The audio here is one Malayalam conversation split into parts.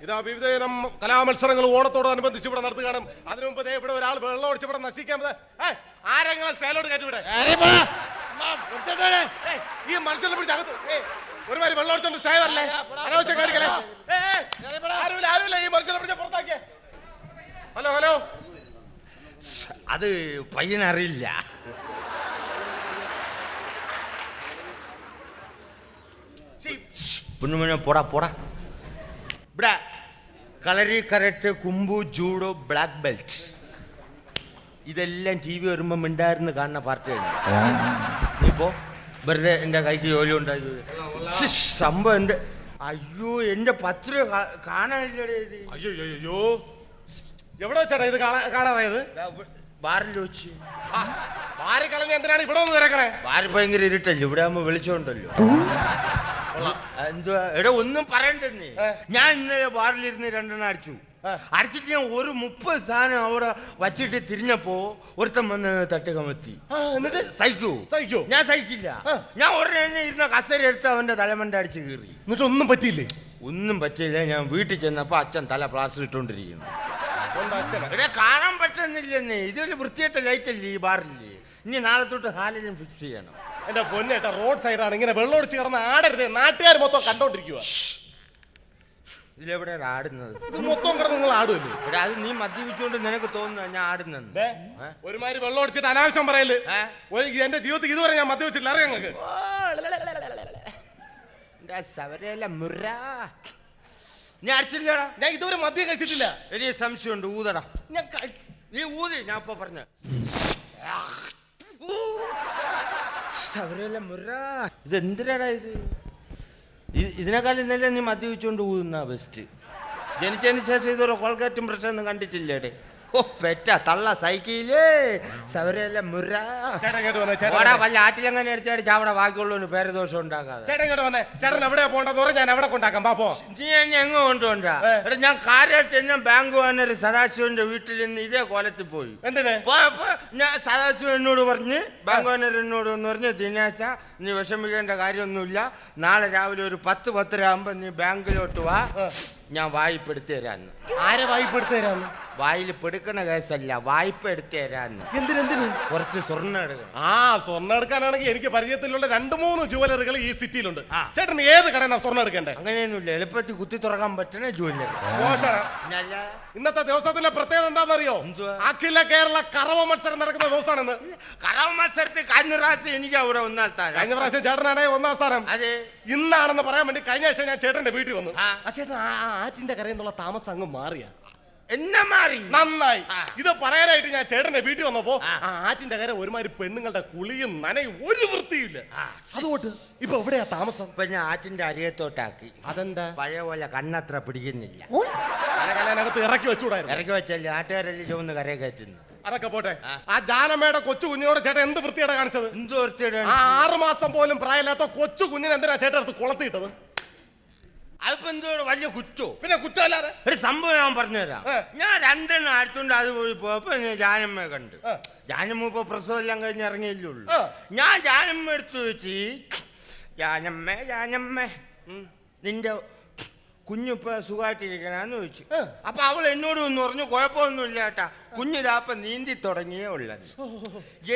ഇതാ വിവിധയിനം കലാമത്സരങ്ങൾ ഓണത്തോടനുബന്ധിച്ച് ഇവിടെ നടത്തുകയാണ്. അതിനു മുമ്പ് ഇവിടെ ഒരാൾ വെള്ളം ഒഴിച്ച് ഇവിടെ നശിക്കാൻ ആരെങ്കിലും സ്റ്റൈലോട്ട് കയറ്റിവിടെ ഈ മനുഷ്യനെ പിടിച്ച് അകത്ത് ഒരുമാതിരി വെള്ളം ഒഴിച്ചോണ്ട് സ്റ്റൈ വരല്ലേ, അനാവശ്യം കാണിക്കലേ. ആരുമില്ല ഈ മനുഷ്യനെ പിടിച്ച് പുറത്താക്കിയ. ഹലോ ഹലോ, അത് പയ്യനറിയില്ല. പൊന്നുമോനെ പോടാ പോടാ. ഇവിടെ കളരി കരട്ട് കുമ്പു ജൂഡോ ബ്ലാക്ക് ബെൽറ്റ് ഇതെല്ലാം ടി വി വരുമ്പോ മിണ്ടായിരുന്നു കാണുന്ന പാർട്ടിയാണ്. നീ പോ, വെറുതെ എന്റെ കൈക്ക് ജോലി ഉണ്ടായി. സംഭവം എന്റെ അയ്യോ എന്റെ പത്ര കാണാനില്ലേ ഇത്. അയ്യോ എവിടെ വെച്ചാടാ ഇത് കാണാതായത്? ബാറിൽ വെച്ച്. ബാറിൽ കളഞ്ഞ എന്തിനാണ് ഇവിടെ ഒന്ന് തിരക്കണേ? ബാറ് ഭയങ്കര ഇരുട്ടല്ലോ, ഇവിടെ ആകുമ്പോ വിളിച്ചോണ്ടല്ലോ. എന്തുവാ എടാ ഒന്നും പറയണ്ടെന്നേ. ഞാൻ ഇന്നലെ ബാറിലിരുന്ന് 2 എണ്ണം അടിച്ചിട്ട് ഞാൻ ഒരു 30 സാധനം അവിടെ വച്ചിട്ട് തിരിഞ്ഞപ്പോ ഒരുത്തൻ വന്ന് തട്ടുകമത്തി. എന്നിട്ട് സഹിക്കൂ? ഞാൻ സഹിക്കില്ല. ഞാൻ ഉടനെ ഇരുന്ന കസേര എടുത്ത് അവന്റെ തലമണ്ട അടിച്ച് കീറി. എന്നിട്ട് ഒന്നും പറ്റിയില്ലേ? ഒന്നും പറ്റിയില്ല. ഞാൻ വീട്ടിൽ ചെന്നപ്പോ അച്ഛൻ തല പ്ലാസ്റ്റർ ഇട്ടോണ്ടിരിക്കുന്നു. എടാ കാണാൻ പറ്റുന്നില്ലെന്നേ. ഇതൊരു വൃത്തിയായിട്ട ലൈറ്റ് അല്ലേ ഈ ബാറില്ലേ. ഇനി നാളെ തൊട്ട് ഹാലിലും ഫിക്സ് ചെയ്യണം. എന്റെ പൊന്നേട്ടാ, റോഡ് സൈഡാണ്, ഇങ്ങനെ വെള്ളം ഒടിച്ച് കിടന്ന് ആടരുത്. നാട്ടുകാർ മൊത്തം കണ്ടോണ്ടിരിക്കുക. ഇതിലെവിടെ ആടുന്നത്? ഇത് മൊത്തം കിടന്ന് നിങ്ങൾ ആടുമല്ലേ? എടാ അത് നീ മദ്യപിച്ചുകൊണ്ട് നിനക്ക് തോന്നുന്നു ഞാൻ ആടുന്നത്. ഒരുമാതിരി വെള്ളം ഒടിച്ചിട്ട് അനാവശ്യം പറയല്. എന്റെ ജീവിതത്തിൽ ഇതുവരെ ഞാൻ മദ്യപിച്ചില്ല, അറിയാം ഞങ്ങൾക്ക്. ഞാൻ അടിച്ചില്ലടാ. ഞാൻ ഇതുവരെ മദ്യം കഴിച്ചിട്ടില്ല. എനിക്ക് സംശയമുണ്ട്. ഊതടാ. നീ ഊതി. ഞാൻ ഇപ്പൊ പറഞ്ഞ ഇതെന്തിനാടാ ഇത്? ഇതിനേക്കാളും നല്ല നീ മദ്യപിച്ചുകൊണ്ട് ഊതുന്ന ബെസ്റ്റ്. ജനിച്ചതിന് ശേഷം ഇതൊരു കോൾഗേറ്റും പ്രശ്നമൊന്നും കണ്ടിട്ടില്ലേടെ. ഓ പെറ്റ തള്ള സൈക്കിളേ സവരല്ല മുറ. വല്ല ആറ്റിലെങ്ങനെ എടുത്താടി ചാവട ബാക്കിയുള്ളവന് പേരദോഷം ഉണ്ടാകാതെ. ചേട്ടൻ എവിടെയാ പോണ്ടെന്ന് പറഞ്ഞാൽ ഞാൻ എവിടെ കൊണ്ടാക്കാം. പാപ്പോ നീ എന്നെ എങ്ങോ കൊണ്ടുപോണ്ടാ? എടാ ഞാൻ കാര്യമായിട്ട് എന്നെ ബാങ്ക് വാനൊരു സദാശിവന്റെ വീട്ടിൽ നിന്ന് ഇതേ കോലത്തിൽ പോയി. എന്തിന് പോയപ്പോ ഞാൻ സദാശിവൻ എന്നോട് പറഞ്ഞ് ബാങ്ക് വാനർ എന്നോട് എന്ന് പറഞ്ഞ് ദിനേശ നീ വിഷമിക്കേണ്ട കാര്യമൊന്നുമില്ല, നാളെ രാവിലെ ഒരു 10-10:30 ആകുമ്പോ നീ ബാങ്കിലോട്ട് വാ, ഞാൻ വായ്പ എടുത്തു തരാന്ന്. ആരെ വായ്പ എടുത്തു തരാന്ന്? വായിൽ പെടുക്കണ കേസല്ല, വായ്പ എടുത്തു തരാന്ന്. എന്തിനെന്തിന്? കുറച്ച് സ്വർണ്ണം എടുക്കണം. സ്വർണ്ണം എടുക്കാനാണെങ്കിൽ എനിക്ക് പരിചയത്തിലുള്ള 2-3 ജുവലറികൾ ഈ സിറ്റിയിലുണ്ട്. ചേട്ടൻ ഏത് കടനാ സ്വർണ്ണം എടുക്കണ്ടേ? അങ്ങനെയൊന്നുമില്ല, എളുപ്പത്തിൽ കുത്തി തുറക്കാൻ പറ്റുന്ന ജുവലറി. ഇന്നത്തെ ദിവസത്തിന്റെ പ്രത്യേകത എന്താണെന്നറിയോ? അഖില കേരള കറവ മത്സരം നടക്കുന്ന ദിവസമാണെന്ന്. കറവ മത്സരത്തിൽ കഴിഞ്ഞ പ്രാവശ്യം എനിക്ക് അവിടെ 1-ാം സ്ഥാനം. കഴിഞ്ഞ പ്രാവശ്യം ചേട്ടനാണെ 1-ാം സ്ഥാനം. അതെ. ഇന്നാണെന്ന് പറയാൻ വേണ്ടി കഴിഞ്ഞ ആഴ്ച ഞാൻ ചേട്ടന്റെ വീട്ടിൽ വന്നു. ആ ചേട്ടൻ ആറ്റിന്റെ കരയിൽ നിന്നുള്ള താമസം അങ്ങ് മാറിയ എന്നെ മാറി നന്നായി. ഇത് പറയാനായിട്ട് ഞാൻ ചേട്ടന്റെ വീട്ടിൽ വന്നപ്പോ ആറ്റിന്റെ കര ഒരുമാതിരി പെണ്ണുങ്ങളുടെ കുളിയും നനയും ഒരു വൃത്തിയില്ല. അതുകൊണ്ട് ഇപ്പൊ എവിടെയാ താമസം? ഇപ്പൊ ഞാൻ ആറ്റിന്റെ അരിയത്തോട്ടാക്കി. അതെന്താ? പഴയ പോലെ കണ്ണത്ര പിടിക്കുന്നില്ല. കലകലനകത്ത് ഇറക്കി വെച്ചുകൂടായിരുന്നു. ഇറക്കി വെച്ചല്ലേ നാട്ടുകാരെല്ലാം ചുവന്ന് കരയെ കയറ്റുന്നു. അതൊക്കെ പോട്ടെ. ആ ജാനമ്മയുടെ കൊച്ചു കുഞ്ഞിനോട് ചേട്ടൻ എന്ത് വൃത്തിയാണ് കാണിച്ചത്? എന്ത് വൃത്തിയാണ്? 6 മാസം പോലും പ്രായമില്ലാത്ത കൊച്ചു കുഞ്ഞിനെ എന്തിനാ ചേട്ടൻ അടുത്ത് കുളത്തിയിട്ടത്? അതിപ്പോ എന്തോട് വലിയ കുറ്റോ? പിന്നെ കുറ്റമല്ലാതെ ഒരു സംഭവം ഞാൻ പറഞ്ഞുതരാം. ഞാൻ 2 എണ്ണം അടുത്തോണ്ട് അത് പോയി പോയപ്പോ ജാനമ്മയെ കണ്ടു. ജാനമ്മ ഇപ്പൊ പ്രസവം എല്ലാം കഴിഞ്ഞ് ഇറങ്ങിയല്ലേ ഉള്ളൂ. ഞാൻ ജാനമ്മ എടുത്തു വെച്ച് ജാനമ്മ നിന്റെ കുഞ്ഞിപ്പോ സുഖമായിട്ടിരിക്കണെന്ന് ചോദിച്ചു. അപ്പൊ അവൾ എന്നോട് ഒന്ന് പറഞ്ഞു കുഴപ്പമൊന്നുമില്ല ഏട്ടാ, കുഞ്ഞിതാപ്പം നീന്തി തുടങ്ങിയേ ഉള്ളത്.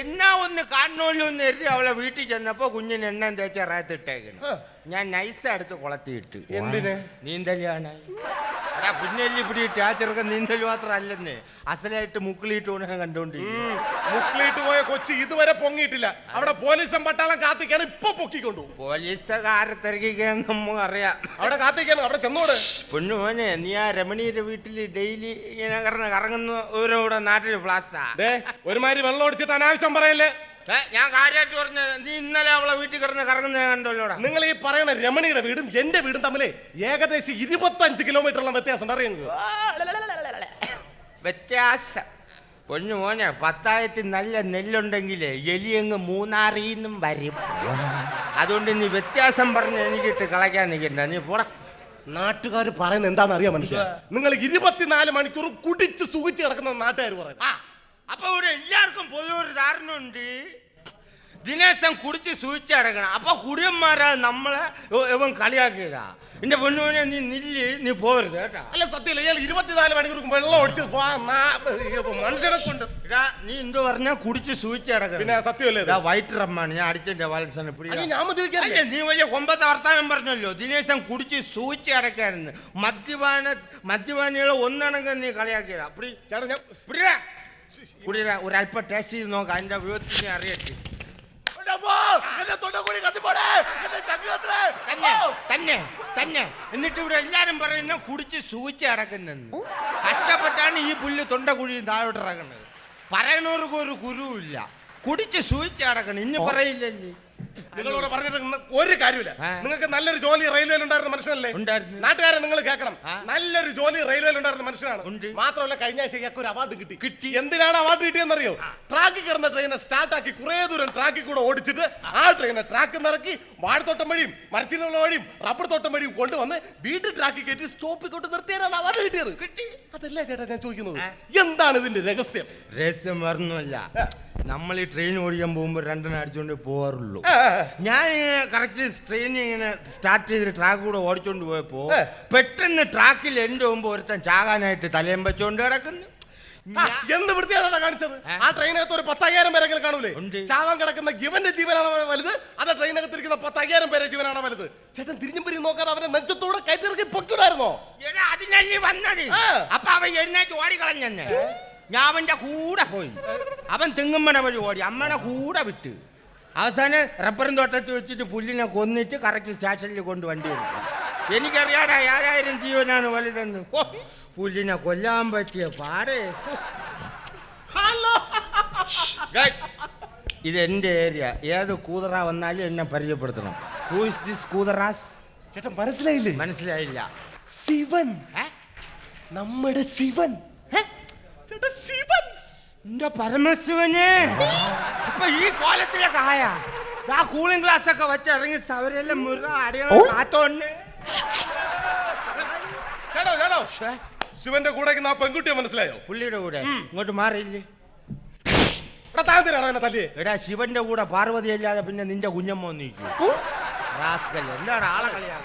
എന്നാ ഒന്ന് കാണണമല്ലോ എന്ന് കരുതി അവളെ വീട്ടിൽ ചെന്നപ്പോ കുഞ്ഞിന് എണ്ണ തേച്ച് ഇറയത്തിട്ടേക്കണം. ഞാൻ നൈസ എടുത്ത് കുളത്തിയിട്ട്. എന്തിന്? നീന്തലാണ്. എടാ പിന്നെ പിടിയിട്ട് ആ ചെറുക്കൻ നീന്തൽ മാത്രമല്ലെന്ന് അസലായിട്ട് മുക്കിളിയിട്ട് ഉണങ്ങാൻ കണ്ടോണ്ടിരിക്കും. മുക്കിളിയിട്ട് പോയ കൊച്ചി ഇതുവരെ പൊങ്ങിയിട്ടില്ല. അവിടെ പോലീസും പട്ടാളം കാത്തിക്കാണ് ഇപ്പൊ പൊക്കിക്കൊണ്ടു. പോലീസുകാരെ തിരക്കിക്കാന്ന് നമുക്ക് അറിയാം. അവിടെ കാത്തിക്കാണ്, അവിടെ ചെന്നോട്. പൊന്നുമോനെ നീ ആ രമണീയുടെ വീട്ടിൽ ഡെയിലി ഇങ്ങനെ കറങ്ങുന്ന ഓരോടെ നാട്ടില് ഫ്ലാസാ. ഒരുമാതിരി വെള്ളം ഒടിച്ചിട്ട് അനാവശ്യം പറയല്ലേ. ഞാൻ കാര്യമായിട്ട് പറഞ്ഞ നീ ഇന്നലെ അവളെ വീട്ടിൽ കിടന്ന് കറങ്ങുന്ന കണ്ടല്ലോടാ. നിങ്ങൾ ഈ പറയുന്ന രമണിയുടെ വീടും എന്റെ വീടും തമ്മില് ഏകദേശം 25 കിലോമീറ്ററോളം വ്യത്യാസം അറിയുന്നത്. വ്യത്യാസം പൊന്നു മോനെ, 10,000 നല്ല നെല്ലുണ്ടെങ്കിലേ എലിയങ്ങ് മൂന്നാറിന്നും വരും. അതുകൊണ്ട് നീ വ്യത്യാസം പറഞ്ഞ് എനിക്കിട്ട് കളയ്ക്കാൻ നിൽക്കണ്ട, നീ പോടാ. നാട്ടുകാർ പറയുന്നത് എന്താണെന്ന് അറിയാം മനുഷ്യ? നിങ്ങൾ 24 മണിക്കൂർ കുടിച്ച് സുഖിച്ച് കിടക്കുന്ന നാട്ടുകാർ പറയുന്നത്. അപ്പൊ ഇവിടെ എല്ലാവർക്കും പൊതുവൊരു ധാരണ ഉണ്ട്, ദിനേശൻ കുടിച്ച് സൂചിച്ചടക്കണം. അപ്പൊ കുടിയന്മാരാ നമ്മളെ ഇവൻ കളിയാക്കിയതാ. എന്റെ പൊന്നുമോനെ നീ നില്ല്, നീ പോകരുത് കേട്ടാ. അല്ല സത്യമല്ല, ഇയാൾ 24 മണിക്കൂർ വെള്ളം ഒഴിച്ച് മനുഷ്യനെ കൊണ്ട്. നീ എന്തോ പറഞ്ഞാ കുടിച്ച് സൂചിച്ചടക്കണം. പിന്നെ സത്യമല്ലേ? വൈറ്റ് റമ്മാണ് ഞാൻ അടിച്ചെന്റെ വാലൻസനെ. ഞാൻ നീ വലിയ കൊമ്പത്തെ വർത്താനം പറഞ്ഞല്ലോ. ദിനേശൻ കുടിച്ച് സൂചിച്ചടക്കാനെന്ന്. മദ്യപാനികളെ ഒന്നണങ്കം നീ കളിയാക്കിയതാ. ഒരല്പ ടേസ്റ്റ് ചെയ്ത് നോക്കാം, അതിന്റെ വിധത്തിനെ അറിയട്ടെ. തന്നെ എന്നിട്ട് ഇവിടെ എല്ലാരും പറയുന്ന കുടിച്ച് സൂചിച്ച് അടക്കുന്നെന്ന്. കഷ്ടപ്പെട്ടാണ് ഈ പുല്ല് തൊണ്ടക്കുഴി താഴോട്ട് ഇറങ്ങുന്നത്. പറയണവർക്ക് ഒരു കുരുവില്ല. കുടിച്ച് സൂചിച്ച് അടക്കണം. ഇനി പറയില്ലല്ലേ? നിങ്ങളോട് പറഞ്ഞിട്ട് ഒരു കാര്യമില്ല. നിങ്ങൾക്ക് നല്ലൊരു ജോലി റെയിൽവേയിൽ ഉണ്ടായിരുന്ന മനുഷ്യനല്ലേ? നാട്ടുകാരെ നിങ്ങൾ കേൾക്കണം. നല്ലൊരു ജോലി റെയിൽവേയിൽ ഉണ്ടായിരുന്ന മനുഷ്യനാണ്. മാത്രമല്ല കഴിഞ്ഞ ആഴ്ച ഒരു അവാർഡ് കിട്ടി. എന്തിനാണ് അവാർഡ് കിട്ടിയെന്നറിയോ? ട്രാക്കിൽ കിടന്ന ട്രെയിനെ സ്റ്റാർട്ടാക്കി കുറെ ദൂരം ട്രാക്കിൽ കൂടെ ഓടിച്ചിട്ട് ആ ട്രെയിനെ ട്രാക്കിൽ നിറക്കി വാഴത്തോട്ടം വഴിയും മരച്ചിനുള്ള വഴിയും റബ്ബർ തോട്ടം വഴിയും കൊണ്ടുവന്ന് വീട്ടിൽ ട്രാക്കിൽ കയറ്റി സ്റ്റോപ്പിൽ കൊണ്ട് നിർത്തിയാണ് അവാർഡ് കിട്ടിയത്. അതല്ലേ ചേട്ടാ ഞാൻ ചോദിക്കുന്നത്, എന്താണ് ഇതിന്റെ രഹസ്യം? രഹസ്യം പറഞ്ഞല്ല, നമ്മൾ ഈ ട്രെയിൻ ഓടിക്കാൻ പോകുമ്പോൾ രണ്ടെണ്ണം അടിച്ചുകൊണ്ട് പോകാറുള്ളൂ. ഞാൻ കറക്റ്റ് ട്രെയിൻ ഇങ്ങനെ സ്റ്റാർട്ട് ചെയ്തിട്ട് ട്രാക്ക് കൂടെ ഓടിച്ചോണ്ട് പോയപ്പോ പെട്ടെന്ന് ട്രാക്കിൽ എന്റെ മുമ്പ് ഒരുത്തൻ ചാകാനായിട്ട് തലയും വെച്ചോണ്ട് കിടക്കുന്നു. എന്ത് വൃത്തിയാണ് കാണിച്ചത്? ആ ട്രെയിനകത്ത് ഒരു 10,000 പേരെങ്കിലും കാണൂലേ? ചാവാൻ കിടക്കുന്ന ഗിവന്റെ ജീവനാണ് വലുത്, അത് ട്രെയിനകത്തിരിക്കുന്ന 10,000 പേരെ ജീവനാണ് വലുത്. ചേട്ടൻ തിരിഞ്ഞും പിരിഞ്ഞും നോക്കാതെ അവനെ നെഞ്ചത്തോടെ കയറ്റിറക്കി പൊക്കിടായിരുന്നോ? അതിനല്ലേ വന്നത്. അപ്പൊ അവൻ എഴുന്നേറ്റ് ഓടിക്കളഞ്ഞെന്നെ. ഞാൻ അവന്റെ കൂടെ പോയി. അവൻ തെങ്ങുമ്മണ വഴി ഓടി, അമ്മനെ കൂടെ വിട്ട്. അവസാനം റബ്ബറും തോട്ടത്തിൽ വെച്ചിട്ട് പുല്ലിനെ കൊന്നിട്ട് കറക്റ്റ് സ്റ്റേഷനിൽ കൊണ്ട് വണ്ടി എടുക്കും. എനിക്കറിയാടാ 7,000 ജീവനാണ് വലുതെന്ന്. പുല്ലിനെ കൊല്ലാൻ പറ്റിയ പാടേ. ഇത് എന്റെ ഏരിയ. ഏത് കൂതറ വന്നാലും എന്നെ പരിചയപ്പെടുത്തണം. ചേട്ടൻ മനസ്സിലായില്ലേ? മനസ്സിലായില്ല. ശിവൻ, നമ്മുടെ ശിവൻ. ശിവൻ എന്റെ പരമശിവനെ. ഇപ്പൊ ഈ കോലത്തിലൊക്കെ ആയാ ആ കൂളിംഗ് ഗ്ലാസ് ഒക്കെ വെച്ച് ഇറങ്ങി സവരെല്ലാം മുറ അടിയോ കാത്തോണ്ട്. ശിവന്റെ കൂടെ ആ പെൺകുട്ടിയെ മനസ്സിലായോ? പുള്ളിയുടെ കൂടെ ഇങ്ങോട്ട് മാറിയില്ലേ? എടാ ശിവന്റെ കൂടെ പാർവതി അല്ലാതെ പിന്നെ നിന്റെ കുഞ്ഞമ്മ നീക്കും. എന്താണ് ആളെ കളിയാ?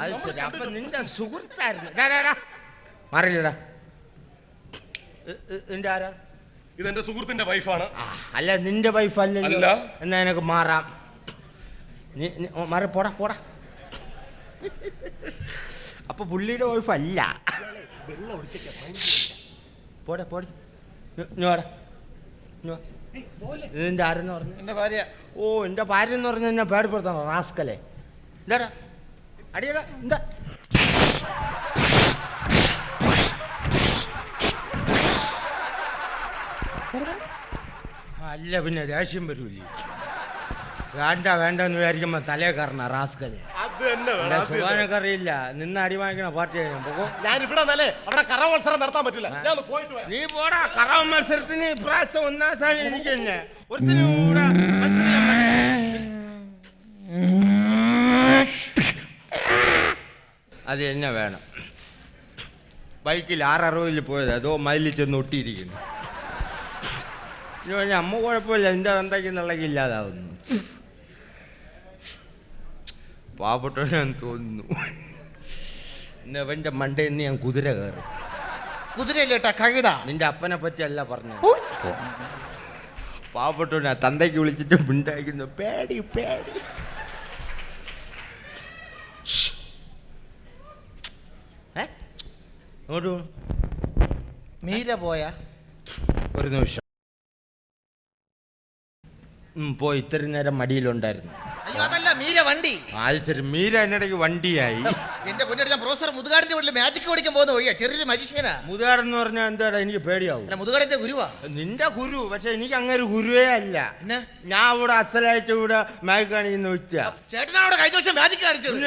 അത് ശരി, അപ്പൊ നിന്റെ സുഹൃത്തായിരുന്നു. മാറിയില്ലടാ. നിന്റെ ആരാ? ഇതെന്റെ സുഹൃത്തിന്റെ വൈഫാണ്. അല്ല നിന്റെ വൈഫ് അല്ലല്ലോ. എന്നാ എനക്ക് മാറാം. മാറി പോടാ പോടാ. അപ്പൊ പുള്ളിയുടെ വൈഫ് അല്ല. പോടാ പോടി. നിന്റെ ആരെന്ന് പറഞ്ഞു? എന്റെ ഭാര്യ. ഓ എന്റെ ഭാര്യ എന്ന് പറഞ്ഞ എന്നെ പേടിപ്പെടുത്തണം റാസ്കലെ. എന്താടാ അടിയടാ എന്താ? അല്ല പിന്നെ ദേഷ്യം വരൂലേ? വേണ്ടെന്ന് വിചാരിക്കുമ്പോ തലേ കയറണ റാസ്കല്. സുഖാനൊക്കെ അറിയില്ല. നിന്ന് അടി വാങ്ങിക്കണ പാർട്ടി ഞാൻ ഇവിടെ അവിടെ കറവ മത്സരം നടത്താൻ പറ്റില്ല. നീ പോടാ. കറവ മത്സരത്തിന് ഇപ്രാവശ്യം 1-ാം സ്ഥാനം എനിക്ക് തന്നെ. ഒരുത്തിനും കൂടെ അത് എന്നെ വേണം. ബൈക്കിൽ 660 പോയത് അതോ മൈലിൽ ചെന്ന് ഒട്ടിയിരിക്കുന്നു. അമ്മ കുഴപ്പമില്ല, എന്റെ തന്തയ്ക്കുന്നുള്ളതൊക്കെ ഇല്ലാതാവുന്നു. പാവപ്പെട്ടവനാന്ന് തോന്നുന്നു. ഇവന്റെ മണ്ടയിൽ നിന്ന് ഞാൻ കുതിര കയറും. കുതിരയില്ലേട്ടാ കഴുത. നിന്റെ അപ്പനെ പറ്റിയല്ല പറഞ്ഞു. പാവപ്പെട്ടവനാ തന്തയ്ക്ക് വിളിച്ചിട്ട് മിണ്ടായിരിക്കുന്നു. പേടി പേടി. മീര പോയാ? ഒരു നിമിഷം പോയി. ഇത്രയും നേരം മടിയിലുണ്ടായിരുന്നു. അയ്യോ അതല്ല മീര വണ്ടി. അത് ശരി, മീര എന്നിടയ്ക്ക് വണ്ടിയായി. എന്റെ പൊന്നടി, ഞാൻ പ്രൊഫസർ മുതുകാടിന്റെ വീട്ടിൽ മാജിക് ഓടിക്കാൻ പോകുന്ന പോയി. ചെറിയൊരു മജിഷ്യനാ. മുതുകാട് എന്ന് പറഞ്ഞാൽ എന്താടാ? എനിക്ക് പേടിയാവും. മുതുകാടിന്റെ ഗുരുവാ. നിന്റെ ഗുരു. പക്ഷെ എനിക്ക് അങ്ങനെ ഗുരുവേ അല്ല. ഞാൻ ഇവിടെ അസലായിട്ട് ഇവിടെ മാജിക് കാണിക്കുന്ന വെച്ച ചേട്ടനാവിടെ കഴിഞ്ഞ വർഷം മാജിക് കാണിച്ചത്.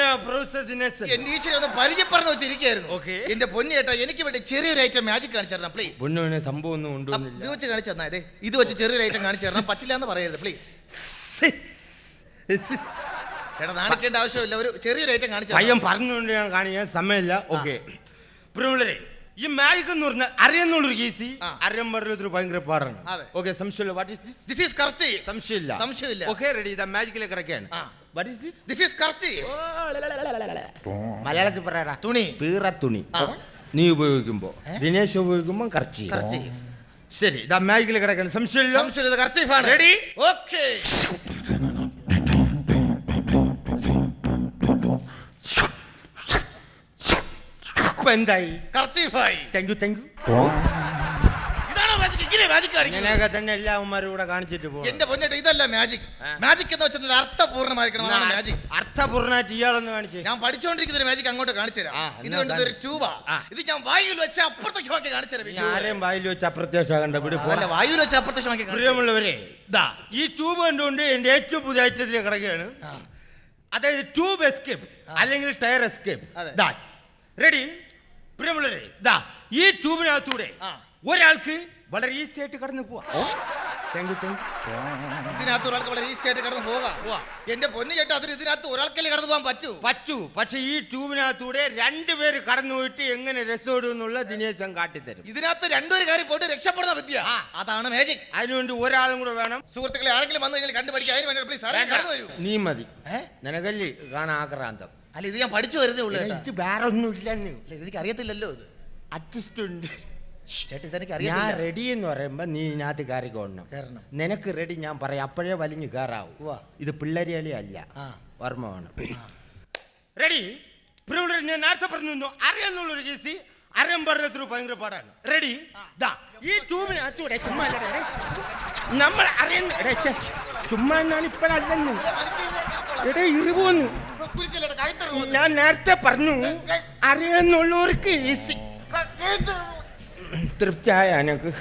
എന്റെ ഈശ്വരൻ പരിചയപ്പെടുന്ന വെച്ചിരിക്കുന്നു. എന്റെ പൊന്നു ചേട്ടാ, എനിക്ക് വേണ്ടി ചെറിയൊരു ഐറ്റം മാജിക് കാണിച്ചു തരണം പ്ലീസ്. പൊന്നുവിനെ സംഭവം ഒന്നും കൊണ്ടുവന്നില്ല. ഇത് വെച്ച് കാണിച്ചു തന്നാ. ഇത് വെച്ച് ചെറിയൊരു ഐറ്റം കാണിച്ചു തരണം. പറ്റില്ല എന്ന് പറയരുത് പ്ലീസ്. ചേട്ടാ നാണിക്കേണ്ട ആവശ്യമില്ല. ഒരു ചെറിയൊരു ഐറ്റം കാണിച്ചു. പയ്യൻ പറഞ്ഞുകൊണ്ട് ഞാൻ കാണിക്കാൻ സമയമില്ല. ഓക്കെ, ഈ മാജിക് എന്ന് പറഞ്ഞാൽ അറിയുന്നുള്ളൊരു കേസി അറിയാൻ പറഞ്ഞൊരു ഭയങ്കര പാടാണ്. ഓക്കെ, സംശയമില്ല. What is this? This is kerchief. സംശയമില്ല. Okay, ready. ഇതാ മാജിക്കിലെ കിടക്കുകയാണ്. What is this? This is kerchief. മലയാളത്തിൽ പറയടാ. തുണി. പീറ തുണി. നീ ഉപയോഗിക്കുമ്പോ, ദിനേശ് ഉപയോഗിക്കുമ്പോ കർച്ചീഫ്. ശരി, ഇതാ മാജിക്കിൽ കിടക്കുകയാണ്. സംശയമില്ല. കർച്ചീഫാണ്. റെഡി? ഓക്കെ. എന്തായി? കർച്ചീഫായി. Thank you. ഇതാണോ മാജിക്? ഇങ്ങനെ മാജിക് കാണിക്കുന്നത്? ഞാനൊക്കെ തന്നെ എല്ലാവന്മാരും കൂടെ കാണിച്ചിട്ട് പോകും. എന്റെ പൊന്നേട്ട, ഇതല്ല മാജിക്. മാജിക് എന്ന് വെച്ചാൽ അർത്ഥപൂർണ്ണമായിരിക്കണം. അതാണ് മാജിക്. അർത്ഥപൂർണ്ണമായിട്ട് ഇയാളൊന്ന് കാണിച്ചു. ഞാൻ പഠിച്ചുകൊണ്ടിരിക്കുന്ന മാജിക് അങ്ങോട്ട് കാണിച്ചു തരാം. ഇത് കണ്ടത് ഒരു ട്യൂബാ. ഇത് ഞാൻ വായുവിൽ വെച്ച് അപ്രത്യക്ഷമാക്കി കാണിച്ചു തരാം. ആരെയും വായിൽ വെച്ച് അപ്രത്യക്ഷമാകണ്ട. വായുവിൽ വെച്ച് അപ്രത്യക്ഷമാക്കി. പ്രിയമുള്ളവരെ, ഈ ട്യൂബ് കണ്ടുകൊണ്ട് എന്റെ ഏറ്റവും പുതിയ ഐറ്റത്തിൽ കിടക്കുകയാണ്. അതായത് ട്യൂബ് എസ്കേപ്പ് അല്ലെങ്കിൽ ടയർ എസ്കേപ്പ്. റെഡി? പ്രിയമുള്ളവരെ, ഈ ട്യൂബിനകത്തൂടെ ഒരാൾക്ക് വളരെ ഈസി ആയിട്ട് കടന്നു പോവാം. ഇതിനകത്ത് ഒരാൾക്ക് വളരെ ഈസി ആയിട്ട് കടന്നു പോകാം. എന്റെ പൊന്നു ചേട്ടാ, അതിന് ഇതിനകത്ത് ഒരാൾക്കല്ലേ കടന്നു പോകാൻ പറ്റൂ. പക്ഷെ ഈ ട്യൂബിനകത്തൂടെ രണ്ടുപേര് കടന്നു പോയിട്ട് എങ്ങനെ രക്ഷപ്പെടും എന്നുള്ള ദിനേശൻ കാട്ടിത്തരും. ഇതിനകത്ത് രണ്ടുപേര് കാര്യം പോയിട്ട് രക്ഷപ്പെടുന്ന വിദ്യ, അതാണ് മാജിക്. അതിനുവേണ്ടി ഒരാളും കൂടെ വേണം. സുഹൃത്തുക്കളെ, ആരെങ്കിലും വന്നു കഴിഞ്ഞാൽ കണ്ടുപഠിക്കാൻ അതിന് വേണ്ടി പ്ലീസ് കടന്നു വരൂ. നീ മതി. നിനക്കല്ലേ കാണാൻ ആക്രാന്തം. അല്ല, ഇത് ഞാൻ പഠിച്ചു വരുന്നേ ഉള്ളൂ. ഇത് വേറെ ഒന്നും ഇല്ലെന്ന്. എനിക്ക് അറിയത്തില്ലല്ലോ. ഇത് അഡ്ജസ്റ്റ് ഉണ്ട്. ഞാൻ റെഡി എന്ന് പറയുമ്പോ നീ ഇതിനകത്ത് കയറിക്കൊള്ളണം. നിനക്ക് റെഡി ഞാൻ പറയാം, അപ്പോഴേ വലിഞ്ഞു കയറാവൂ. ഇത് പിള്ളേരി അല്ല, ഓർമ്മ വേണം. റെഡി? ഞാൻ നേരത്തെ പറഞ്ഞു അറിയാന്നുള്ളൊരു കേസി അറിയാൻ പറഞ്ഞ ഭയങ്കര പാടാണ്. റെഡി? ഈ ട്യൂബിനകത്തൂടെ ചുമ്മാ നമ്മൾ അറിയുന്ന ചുമ്മാ എന്നാണ് ഇപ്പോഴല്ലെന്ന് എടേ ഇരുപോന്നു. ഞാൻ നേരത്തെ പറഞ്ഞു അറിയാന്നുള്ളവർക്ക് ഈസി. തൃപ്തിയായ എനക്ക്.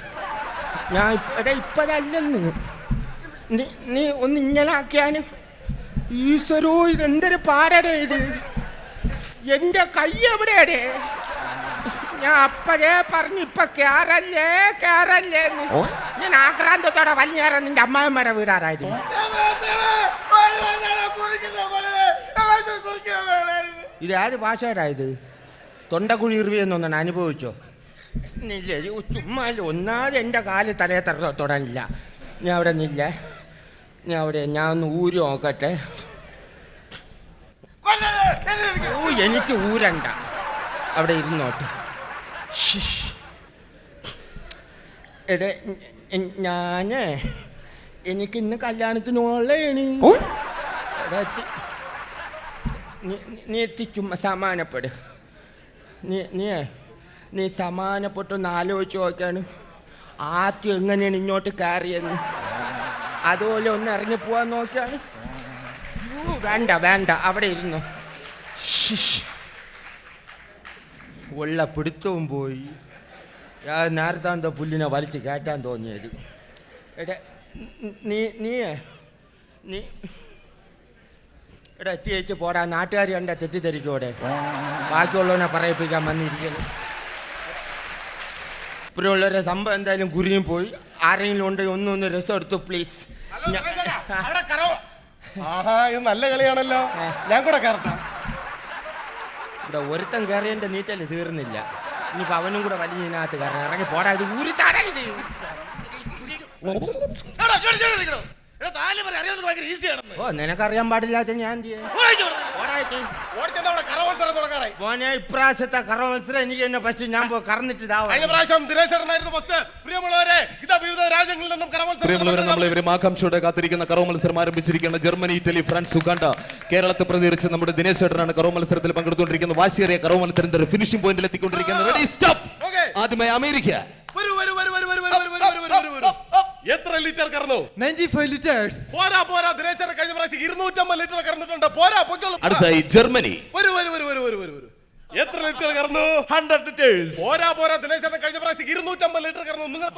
ഞാൻ ഇപ്പോഴല്ലെന്ന് നീ ഒന്ന് ഇങ്ങനെ ആക്കിയാന്. ഈശ്വരോ, ഇതെന്തൊരു പാടടേ ഇത്. എന്റെ കൈ എവിടെയാടേ? ഞാൻ അപ്പോഴേ പറഞ്ഞു ഇപ്പൊ കേറല്ലേ എന്ന്. ഞാൻ ആക്രാന്തത്തോടെ വലിഞ്ഞേറാൻ നിന്റെ അമ്മായിമ്മയുടെ വീടാറായിരുന്നു. ഇത് ഏത് ഭാഷയുടെ ഇത്? തൊണ്ടക്കുഴി ഇറിവിയെന്നൊന്നാണ് അനുഭവിച്ചോ? ഇല്ല, ചുമ്മാ ഒന്നാമത് എൻ്റെ കാല് തലയെ തൊടാനില്ല. ഞാൻ അവിടെ നില്ല. ഞാൻ ഒന്ന് ഊരി നോക്കട്ടെ. എനിക്ക് ഊരണ്ട, അവിടെ ഇരുന്നോട്ടെ. എനിക്ക് ഇന്ന് കല്യാണത്തിനുള്ളതാണ്. നീ എത്തി ചുമ്മാ സമാനപ്പെട്. നീ സമാനപ്പെട്ടൊന്ന് ആലോചിച്ച് നോക്കാണ്. ആദ്യം എങ്ങനെയാണ് ഇങ്ങോട്ട് കയറിയെന്ന് അതുപോലെ ഒന്ന് ഇറങ്ങി പോവാൻ നോക്കിയാണ്. വേണ്ട, അവിടെ ഇരുന്നു. ഉള്ള പിടുത്തവും പോയി. നേരത്താന്തോ പുല്ലിനെ വലിച്ച് കയറ്റാൻ തോന്നിയത്. എടാ എത്തിയേച്ച് പോടാ. നാട്ടുകാർ കണ്ട തെറ്റിദ്ധരിക്കോടെ. ബാക്കിയുള്ളവനെ പറയിപ്പിക്കാൻ വന്നിരിക്കുന്നു. ഇപ്പോഴുള്ളവരെ സംഭവം എന്തായാലും കുരിയും പോയി. ആരെങ്കിലും ഉണ്ടെങ്കിൽ ഒന്ന് രസം എടുത്തു പ്ലീസ്. ഇത് നല്ല കളിയാണല്ലോ. ഞാൻ കൂടെ കയറട്ടെ. ഇവിടെ ഒരുത്തൻ കയറിയതിന്റെ നീറ്റല് തീർന്നില്ല. ഇനിയിപ്പോ അവനും കൂടെ വലിയതിനകത്ത് കയറാൻ ഇറങ്ങി പോടാ. ഇത് ഊരിത്താടാ ഇത്. ഓ, നിനക്കറിയാൻ പാടില്ലാത്ത ഞാൻ മോനെ ഇപ്രാവശ്യത്തെ കറ മത്സരം എനിക്ക് തന്നെ ഫസ്റ്റ് ഞാൻ പോയി കറന്നിട്ട് നമ്മളിവരും ആകാംക്ഷയോടെ കാത്തിരിക്കുന്ന കറോ മത്സരം ആരംഭിച്ചിരിക്കുന്ന ജർമ്മനി, ഇറ്റലി, ഫ്രാൻസ്, ഉഗാണ്ട, കേരളത്തെ പ്രതികരിച്ച് നമ്മുടെ ദിനേശ് ചേട്ടനാണ് കറോ മത്സരത്തിൽ പങ്കെടുത്തുകൊണ്ടിരിക്കുന്നത്. വാശിയേറിയ കറോ മത്സരത്തിന്റെ ഫിനിഷിംഗ് പോയിന്റിൽ എത്തിക്കൊണ്ടിരിക്കുന്നത്. Ready stop. ആദ്യമായി അമേരിക്ക. എത്ര ലിറ്റർ കറന്നു? 95 ലിറ്റേഴ്സ്. പോരാ ദിനേശ് കഴിഞ്ഞ പ്രാവശ്യം 250 ലിറ്റർ കറന്നിട്ടുണ്ട്. പോരാ. അടുത്തായി ജർമ്മനി. എത്ര ലിറ്റർ കറന്നു? 100 ലിറ്റേഴ്സ്. പോരാ ദിനേശ് കഴിഞ്ഞ പ്രാവശ്യം 250 ലിറ്റർ കറന്നു. നിങ്ങൾ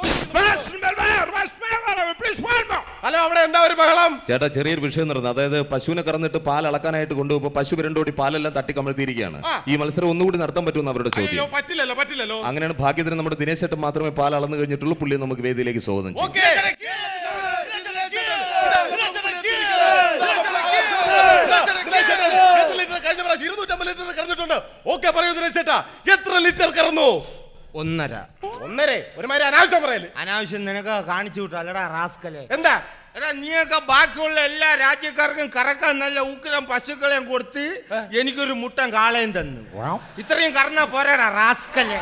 ഹലോ, അവിടെ എന്താ ഒരു ബഹളം? ചേട്ടാ, ചെറിയൊരു വിഷയം നടന്നു. അതായത് പശുവിനെ കറന്നിട്ട് പാൽ അളക്കാനായിട്ട് കൊണ്ടുപോകുമ്പോ പശു രണ്ടോടി പാലെല്ലാം തട്ടി കമഴ്ത്തിയിരിക്കുകയാണ്. ഈ മത്സരം ഒന്നുകൂടി നടത്താൻ പറ്റുമെന്ന് അവരുടെ ചോദ്യം. പറ്റില്ലല്ലോ. അങ്ങനെയാണ്. ഭാഗ്യത്തിന് നമ്മുടെ ദിനേശ് ചേട്ടൻ മാത്രമേ പാൽ അളന്നു കഴിഞ്ഞിട്ടുള്ളൂ. പുള്ളിയെ നമുക്ക് വേദിയിലേക്ക് സ്വാഗതം ചെയ്യും. കഴിഞ്ഞ പ്രാവശ്യം 250 ലിറ്റർ കറന്നിട്ടുണ്ട്. ഓക്കെ, പറയൂ ദിനേശ് ചേട്ടാ, എത്ര ലിറ്റർ കറന്നു? 1.5 ഒരുമാതിരി അനാവശ്യം പറയല്. അനാവശ്യം നിനക്ക് കാണിച്ചു വിട്ടു അല്ലടാ റാസ്കലെ. എന്താ എടാ നീയൊക്കെ ബാക്കിയുള്ള എല്ലാ രാജ്യക്കാർക്കും കറക്കാൻ നല്ല ഉഗ്രം പശുക്കളെയും കൊടുത്ത് എനിക്കൊരു മുട്ടൻ കാളയും തന്നു. ഇത്രയും കറന്നാ പോരാടാ റാസ്കലെ.